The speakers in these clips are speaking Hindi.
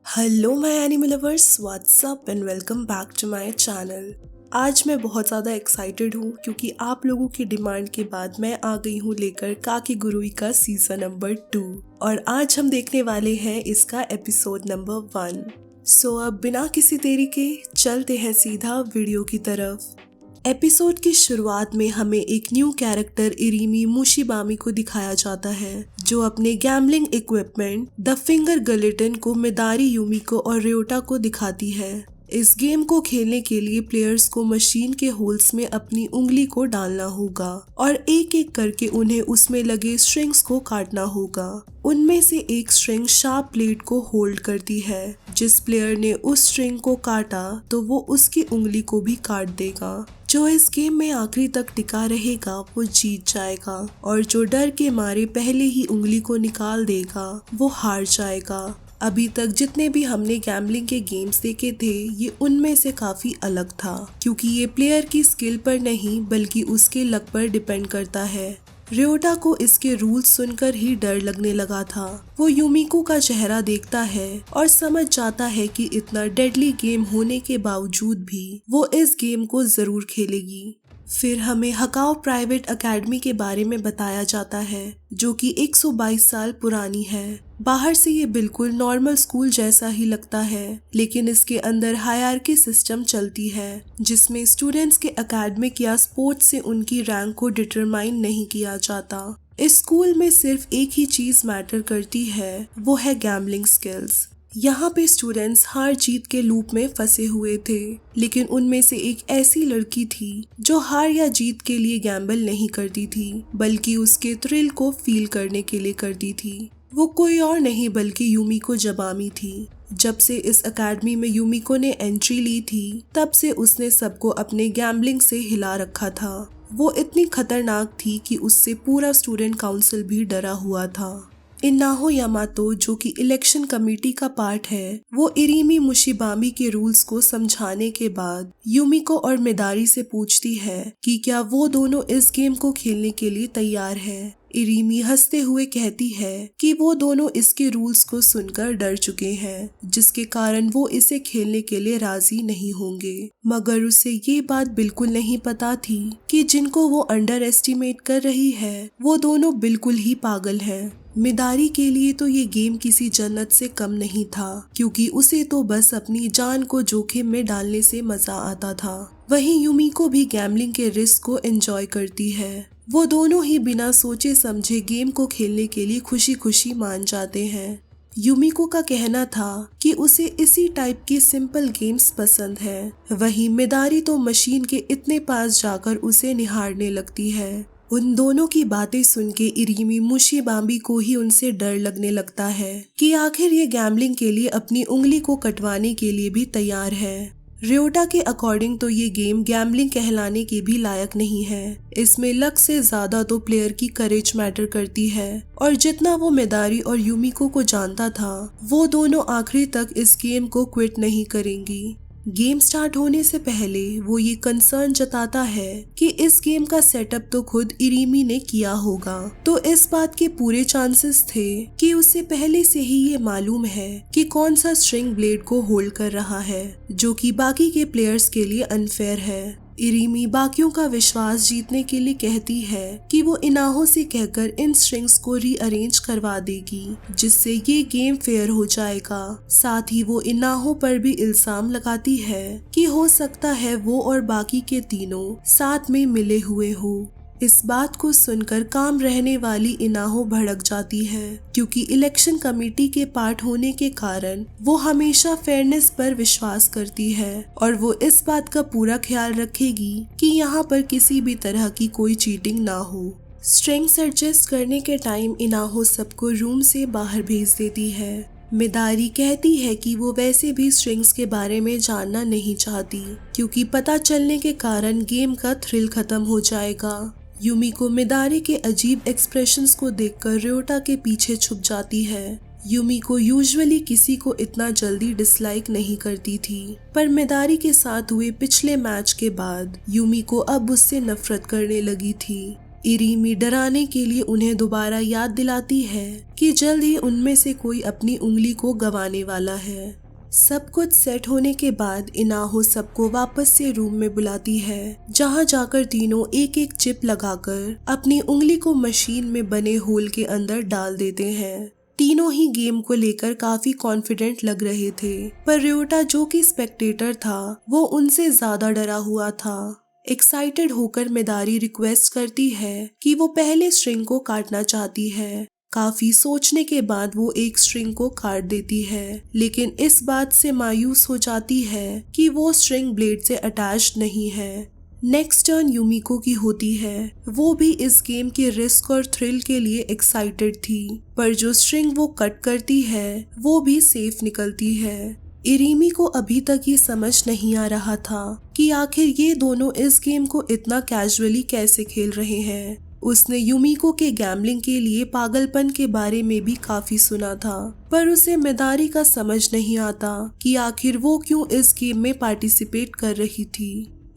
Hello my animal lovers, what's up and welcome back to my channel. आज मैं बहुत ज़्यादा एक्साइटेड हूँ क्योंकि आप लोगों की डिमांड के बाद मैं आ गई हूँ लेकर काकीगुरुई का सीजन नंबर 2 और आज हम देखने वाले हैं इसका एपिसोड नंबर 1। सो अब बिना किसी देरी के चलते हैं सीधा वीडियो की तरफ। एपिसोड की शुरुआत में हमें एक न्यू कैरेक्टर इरीमी मुशीबामी को दिखाया जाता है जो अपने गैम्बलिंग इक्विपमेंट द फिंगर गलिटन को मिदारी, यूमिको और रियोटा को दिखाती है। इस गेम को खेलने के लिए प्लेयर्स को मशीन के होल्स में अपनी उंगली को डालना होगा और एक एक करके उन्हें उसमें लगे स्ट्रिंग्स को काटना होगा। उनमें से एक स्ट्रिंग शार्प ब्लेड को होल्ड करती है। जिस प्लेयर ने उस स्ट्रिंग को काटा तो वो उसकी उंगली को भी काट देगा। जो इस गेम में आखिरी तक टिका रहेगा वो जीत जाएगा और जो डर के मारे पहले ही उंगली को निकाल देगा वो हार जाएगा। अभी तक जितने भी हमने गैम्बलिंग के गेम्स देखे थे ये उनमें से काफी अलग था क्योंकि ये प्लेयर की स्किल पर नहीं बल्कि उसके लक पर डिपेंड करता है। रियोटा को इसके रूल्स सुनकर ही डर लगने लगा था। वो यूमिको का चेहरा देखता है और समझ जाता है कि इतना डेडली गेम होने के बावजूद भी वो इस गेम को जरूर खेलेगी। फिर हमें हकाओ प्राइवेट एकेडमी के बारे में बताया जाता है जो कि 122 साल पुरानी है। बाहर से ये बिल्कुल नॉर्मल स्कूल जैसा ही लगता है लेकिन इसके अंदर हायरार्की सिस्टम चलती है जिसमें स्टूडेंट्स के एकेडमिक या स्पोर्ट्स से उनकी रैंक को डिटरमाइन नहीं किया जाता। इस स्कूल में सिर्फ एक ही चीज मैटर करती है, वो है गैम्बलिंग स्किल्स। यहाँ पे स्टूडेंट्स हार जीत के लूप में फंसे हुए थे लेकिन उनमें से एक ऐसी लड़की थी जो हार या जीत के लिए गैम्बल नहीं करती थी बल्कि उसके थ्रिल को फील करने के लिए करती थी। वो कोई और नहीं बल्कि यूमिको जबामी थी। जब से इस एकेडमी में यूमिको ने एंट्री ली थी तब से उसने सबको अपने गैम्बलिंग से हिला रखा था। वो इतनी खतरनाक थी कि उससे पूरा स्टूडेंट काउंसिल भी डरा हुआ था। इनाहो यामातो जो कि इलेक्शन कमेटी का पार्ट है वो इरीमी मुशीबामी के रूल्स को समझाने के बाद यूमिको और मिदारी से पूछती है कि क्या वो दोनों इस गेम को खेलने के लिए तैयार है। इरीमी हंसते हुए कहती है कि वो दोनों इसके रूल्स को सुनकर डर चुके हैं जिसके कारण वो इसे खेलने के लिए राजी नहीं होंगे। मगर उसे ये बात बिल्कुल नहीं पता थी कि जिनको वो अंडर एस्टिमेट कर रही है वो दोनों बिल्कुल ही पागल हैं। मिदारी के लिए तो ये गेम किसी जन्नत से कम नहीं था क्योंकि उसे तो बस अपनी जान को जोखिम में डालने से मजा आता था। वहीं यूमिको भी गैम्बलिंग के रिस्क को एंजॉय करती है। वो दोनों ही बिना सोचे समझे गेम को खेलने के लिए खुशी खुशी मान जाते हैं। यूमिको का कहना था कि उसे इसी टाइप के सिंपल गेम्स पसंद है। वहीं मिदारी तो मशीन के इतने पास जाकर उसे निहारने लगती है। उन दोनों की बातें सुन के इरीमी मुशीबामी को ही उनसे डर लगने लगता है कि आखिर ये गैम्बलिंग के लिए अपनी उंगली को कटवाने के लिए भी तैयार है। रियोटा के अकॉर्डिंग तो ये गेम गैम्बलिंग कहलाने के भी लायक नहीं है। इसमें लक से ज्यादा तो प्लेयर की करेज मैटर करती है और जितना वो मिदारी और यूमिको को जानता था वो दोनों आखिरी तक इस गेम को क्विट नहीं करेंगी। गेम स्टार्ट होने से पहले वो ये कंसर्न जताता है कि इस गेम का सेटअप तो खुद इरीमी ने किया होगा तो इस बात के पूरे चांसेस थे कि उसे पहले से ही ये मालूम है कि कौन सा स्ट्रिंग ब्लेड को होल्ड कर रहा है जो कि बाकी के प्लेयर्स के लिए अनफेयर है। इरीमी बाकियों का विश्वास जीतने के लिए कहती है कि वो इनाहो से कहकर इन स्ट्रिंग्स को रीअरेंज करवा देगी जिससे ये गेम फेयर हो जाएगा। साथ ही वो इनाहो पर भी इल्जाम लगाती है कि हो सकता है वो और बाकी के तीनों साथ में मिले हुए हो। इस बात को सुनकर काम रहने वाली इनाहो भड़क जाती है क्योंकि इलेक्शन कमेटी के पार्ट होने के कारण वो हमेशा फेयरनेस पर विश्वास करती है और वो इस बात का पूरा ख्याल रखेगी कि यहाँ पर किसी भी तरह की कोई चीटिंग ना हो। स्ट्रिंग्स एडजस्ट करने के टाइम इनाहो सबको रूम से बाहर भेज देती है। मिदारी कहती है कि वो वैसे भी स्ट्रिंग्स के बारे में जानना नहीं चाहती क्योंकि पता चलने के कारण गेम का थ्रिल खत्म हो जाएगा। यूमिको मिदारी के अजीब एक्सप्रेशंस को देखकर रियोटा के पीछे छुप जाती है। यूमिको यूजुअली किसी को इतना जल्दी डिसलाइक नहीं करती थी पर मिदारी के साथ हुए पिछले मैच के बाद यूमिको अब उससे नफरत करने लगी थी। इरीमी डराने के लिए उन्हें दोबारा याद दिलाती है कि जल्द ही उनमें से कोई अपनी उंगली को गंवाने वाला है। सब कुछ सेट होने के बाद इनाहो सबको वापस से रूम में बुलाती है, जहां जाकर तीनों एक एक चिप लगाकर अपनी उंगली को मशीन में बने होल के अंदर डाल देते हैं। तीनों ही गेम को लेकर काफी कॉन्फिडेंट लग रहे थे, पर रियोटा जो कि स्पेक्टेटर था वो उनसे ज्यादा डरा हुआ था। एक्साइटेड होकर मिदारी रिक्वेस्ट करती है कि वो पहले स्ट्रिंग को काटना चाहती है। काफी सोचने के बाद वो एक स्ट्रिंग को काट देती है, लेकिन इस बात से मायूस हो जाती है कि वो स्ट्रिंग ब्लेड से अटैच्ड नहीं है। नेक्स्ट टर्न यूमिको की होती है। वो भी इस गेम के रिस्क और थ्रिल के लिए एक्साइटेड थी, पर जो स्ट्रिंग वो कट करती है वो भी सेफ निकलती है। इरीमी को अभी तक ये समझ नहीं आ रहा था कि आखिर ये दोनों इस गेम को इतना कैजुअली कैसे खेल रहे हैं। उसने यूमिको के गैम्बलिंग के लिए पागलपन के बारे में भी काफी सुना था, पर उसे मिदारी का समझ नहीं आता कि आखिर वो क्यों इस गेम में पार्टिसिपेट कर रही थी।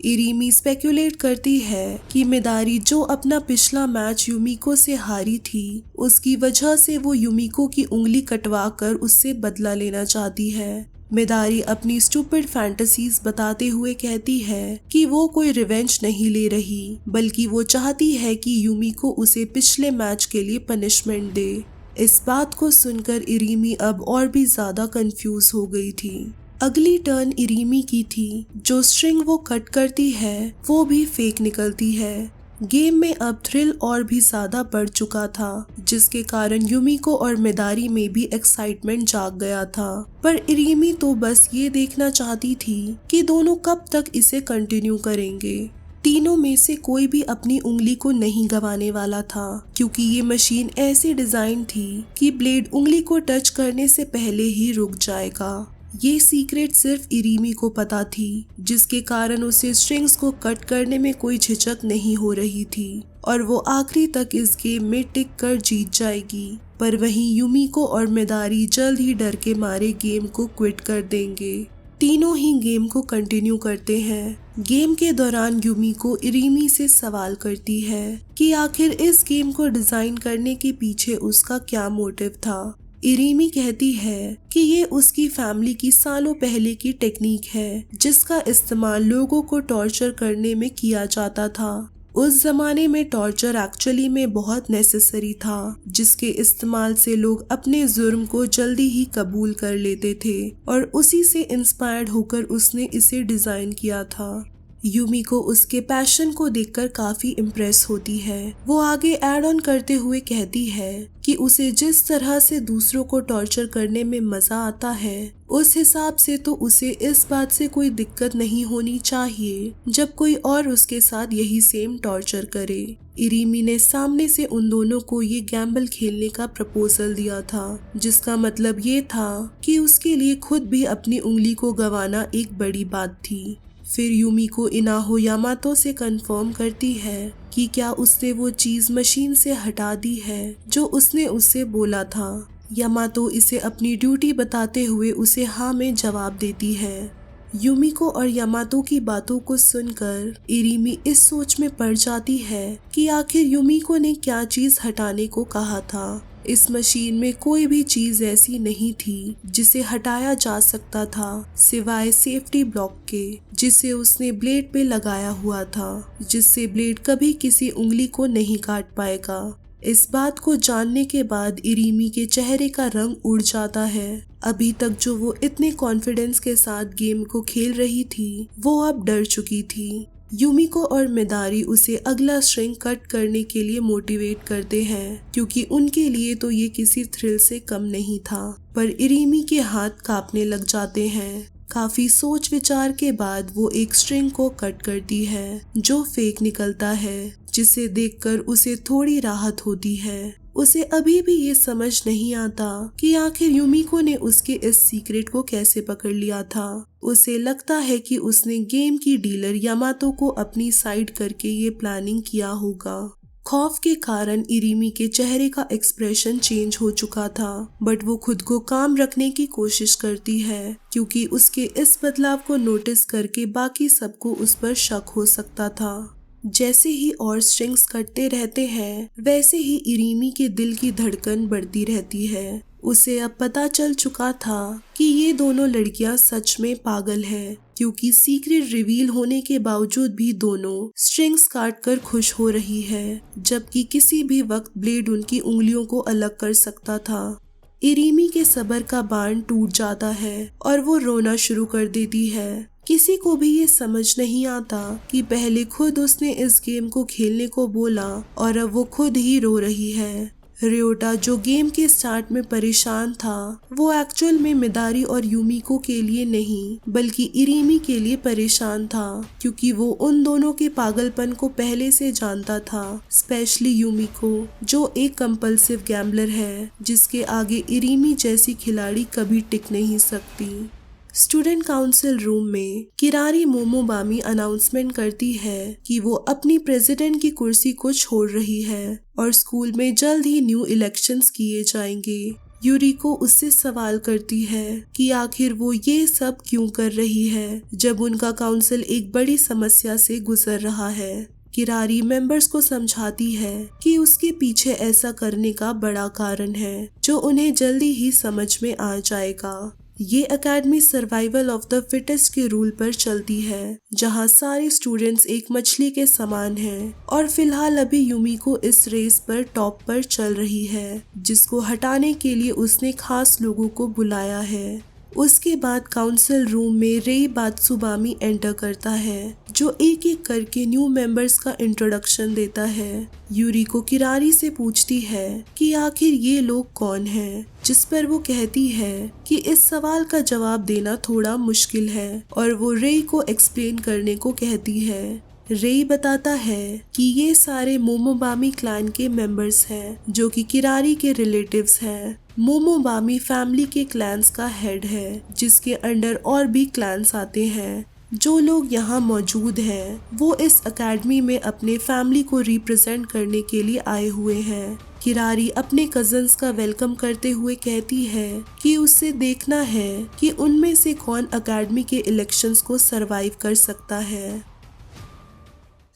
इरीमी स्पेक्युलेट करती है कि मिदारी जो अपना पिछला मैच यूमिको से हारी थी, उसकी वजह से वो यूमिको की उंगली कटवा कर उससे बदला लेना चाहती है। मिदारी अपनी स्टूपिड फैंटेसीज बताते हुए कहती है कि वो कोई रिवेंज नहीं ले रही, बल्कि वो चाहती है कि यूमिको उसे पिछले मैच के लिए पनिशमेंट दे। इस बात को सुनकर इरीमी अब और भी ज्यादा कंफ्यूज हो गई थी। अगली टर्न इरीमी की थी। जो स्ट्रिंग वो कट करती है वो भी फेक निकलती है। गेम में अब थ्रिल और भी ज्यादा बढ़ चुका था, जिसके कारण यूमिको और मिदारी में भी एक्साइटमेंट जाग गया था। पर इरीमी तो बस ये देखना चाहती थी कि दोनों कब तक इसे कंटिन्यू करेंगे। तीनों में से कोई भी अपनी उंगली को नहीं गंवाने वाला था, क्योंकि ये मशीन ऐसी डिजाइन थी कि ब्लेड उंगली को टच करने से पहले ही रुक जाएगा। ये सीक्रेट सिर्फ इरीमी को पता थी, जिसके कारण उसे स्ट्रिंग्स को कट करने में कोई झिझक नहीं हो रही थी और वो आखिरी तक इस गेम में टिक कर जीत जाएगी। पर वहीं यूमिको और मिदारी जल्द ही डर के मारे गेम को क्विट कर देंगे। तीनों ही गेम को कंटिन्यू करते हैं। गेम के दौरान यूमिको इरीमी से सवाल करती है कि आखिर इस गेम को डिजाइन करने के पीछे उसका क्या मोटिव था। इरीमी कहती है कि ये उसकी फैमिली की सालों पहले की टेक्निक है, जिसका इस्तेमाल लोगों को टॉर्चर करने में किया जाता था। उस जमाने में टॉर्चर एक्चुअली में बहुत नेसेसरी था, जिसके इस्तेमाल से लोग अपने जुर्म को जल्दी ही कबूल कर लेते थे, और उसी से इंस्पायर्ड होकर उसने इसे डिजाइन किया था। यूमिको उसके पैशन को देखकर काफी इम्प्रेस होती है। वो आगे ऐड ऑन करते हुए कहती है कि उसे जिस तरह से दूसरों को टॉर्चर करने में मजा आता है, उस हिसाब से तो उसे इस बात से कोई दिक्कत नहीं होनी चाहिए जब कोई और उसके साथ यही सेम टॉर्चर करे। इरीमी ने सामने से उन दोनों को ये गैम्बल खेलने का प्रपोजल दिया था, जिसका मतलब ये था कि उसके लिए खुद भी अपनी उंगली को गंवाना एक बड़ी बात थी। फिर यूमिको इनाहो यामातो से कंफर्म करती है कि क्या उसने वो चीज मशीन से हटा दी है जो उसने उससे बोला था। यामातो इसे अपनी ड्यूटी बताते हुए उसे हाँ में जवाब देती है। यूमिको और यामातो की बातों को सुनकर इरीमी इस सोच में पड़ जाती है कि आखिर यूमिको ने क्या चीज हटाने को कहा था। इस मशीन में कोई भी चीज ऐसी नहीं थी जिसे हटाया जा सकता था, सिवाय सेफ्टी ब्लॉक के, जिसे उसने ब्लेड पे लगाया हुआ था, जिससे ब्लेड कभी किसी उंगली को नहीं काट पाएगा। इस बात को जानने के बाद इरीमी के चेहरे का रंग उड़ जाता है। अभी तक जो वो इतने कॉन्फिडेंस के साथ गेम को खेल रही थी, वो अब डर चुकी थी। यूमिको और मिदारी उसे अगला स्ट्रिंग कट करने के लिए मोटिवेट करते हैं, क्योंकि उनके लिए तो ये किसी थ्रिल से कम नहीं था। पर इरीमी के हाथ कांपने लग जाते हैं। काफी सोच विचार के बाद वो एक स्ट्रिंग को कट करती है, जो फेक निकलता है, जिसे देखकर उसे थोड़ी राहत होती है। उसे अभी भी ये समझ नहीं आता कि आखिर यूमिको ने उसके इस सीक्रेट को कैसे पकड़ लिया था। उसे लगता है कि उसने गेम की डीलर यामातो को अपनी साइड करके ये प्लानिंग किया होगा। खौफ के कारण इरीमी के चेहरे का एक्सप्रेशन चेंज हो चुका था, बट वो खुद को काम रखने की कोशिश करती है, क्योंकि उसके इस बदलाव को नोटिस करके बाकी सबको उस पर शक हो सकता था। जैसे ही और स्ट्रिंग्स कटते रहते हैं वैसे ही इरीमी के दिल की धड़कन बढ़ती रहती है। उसे अब पता चल चुका था कि ये दोनों लड़कियां सच में पागल है, क्योंकि सीक्रेट रिवील होने के बावजूद भी दोनों स्ट्रिंग्स काट कर खुश हो रही है, जबकि किसी भी वक्त ब्लेड उनकी उंगलियों को अलग कर सकता था। इरीमी के सब्र का बांध टूट जाता है और वो रोना शुरू कर देती है। किसी को भी ये समझ नहीं आता कि पहले खुद उसने इस गेम को खेलने को बोला और अब वो खुद ही रो रही है। रियोटा जो गेम के स्टार्ट में परेशान था, वो एक्चुअल में मिदारी और यूमिको के लिए नहीं बल्कि इरीमी के लिए परेशान था, क्योंकि वो उन दोनों के पागलपन को पहले से जानता था, स्पेशली यूमिको जो एक कंपल्सिव गैम्बलर है जिसके आगे इरीमी जैसी खिलाड़ी कभी टिक नहीं सकती। स्टूडेंट काउंसिल रूम में किरारी मोमोबामी अनाउंसमेंट करती है कि वो अपनी प्रेसिडेंट की कुर्सी को छोड़ रही है और स्कूल में जल्द ही न्यू इलेक्शंस किए जाएंगे। यूरिको उससे सवाल करती है कि आखिर वो ये सब क्यों कर रही है जब उनका काउंसिल एक बड़ी समस्या से गुजर रहा है। किरारी मेंबर्स को समझाती है कि उसके पीछे ऐसा करने का बड़ा कारण है जो उन्हें जल्दी ही समझ में आ जाएगा। ये academy survival of the fittest के रूल पर चलती है, जहां सारे स्टूडेंट्स एक मछली के समान हैं और फिलहाल अभी यूमिको इस रेस पर टॉप पर चल रही है, जिसको हटाने के लिए उसने खास लोगों को बुलाया है। उसके बाद काउंसिल रूम में रेई बात्सुबामी एंटर करता है, जो एक एक करके न्यू मेंबर्स का इंट्रोडक्शन देता है। यूरिको किरारी से पूछती है कि आखिर ये लोग कौन हैं, जिस पर वो कहती है कि इस सवाल का जवाब देना थोड़ा मुश्किल है और वो रेई को एक्सप्लेन करने को कहती है। रेई बताता है कि ये सारे मोमोबामी क्लैन के मेंबर्स हैं, जो कि किरारी के रिलेटिव्स हैं। मोमोबामी फैमिली के क्लैंस का हेड है, जिसके अंडर और भी क्लैंस आते हैं। जो लोग यहाँ मौजूद हैं वो इस एकेडमी में अपने फैमिली को रिप्रेजेंट करने के लिए आए हुए हैं। किरारी अपने कजन्स का वेलकम करते हुए कहती है कि उसे देखना है कि उनमें से कौन एकेडमी के इलेक्शंस को सरवाइव कर सकता है।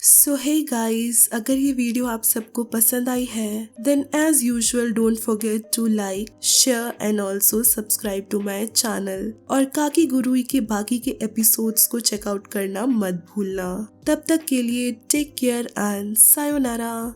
सो हे गाइस, अगर ये वीडियो आप सबको पसंद आई है then as usual don't forget to like, share and also subscribe to my channel और काकी गुरुई के बाकी के एपिसोड्स को चेकआउट करना मत भूलना। तब तक के लिए टेक केयर एंड सायोनारा।